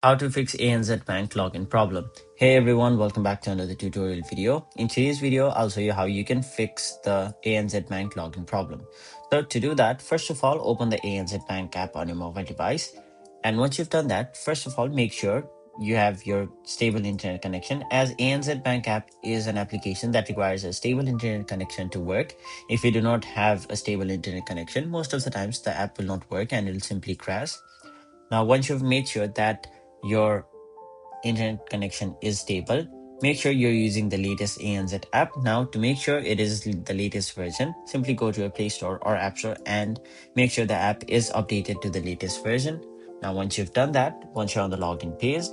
How to fix ANZ Bank login problem. Hey everyone, welcome back to another tutorial video. In today's video, I'll show you how you can fix the ANZ Bank login problem. So to do that, first of all, open the ANZ Bank app on your mobile device. And once you've done that, first of all, make sure you have your stable internet connection, as ANZ Bank app is an application that requires a stable internet connection to work. If you do not have a stable internet connection, most of the times the app will not work and it'll simply crash. Now, once you've made sure that your internet connection is stable, make sure you're using the latest ANZ app. Now, to make sure it is the latest version, simply go to your Play Store or App Store and make sure the app is updated to the latest version. Now, once you've done that, once you're on the login page,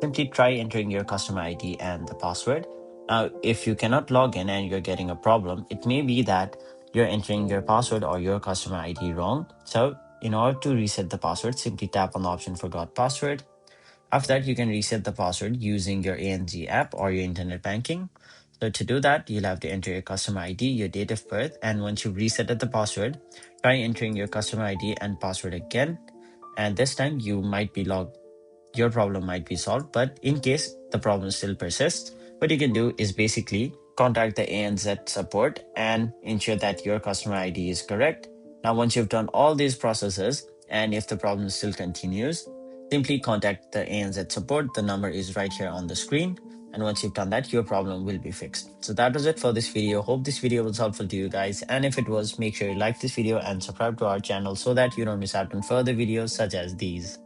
simply try entering your customer ID and the password. Now, if you cannot log in and you're getting a problem, it may be that you're entering your password or your customer ID wrong. So, in order to reset the password, simply tap on the option Forgot Password. After that, you can reset the password using your ANZ app or your internet banking. So to do that, you'll have to enter your customer ID, your date of birth, and once you've resetted the password, try entering your customer ID and password again. And this time you might be logged, your problem might be solved, but in case the problem still persists, what you can do is basically contact the ANZ support and ensure that your customer ID is correct. Now, once you've done all these processes, and if the problem still continues, simply contact the ANZ support. The number is right here on the screen. And once you've done that, your problem will be fixed. So that was it for this video. Hope this video was helpful to you guys. And if it was, make sure you like this video and subscribe to our channel so that you don't miss out on further videos such as these.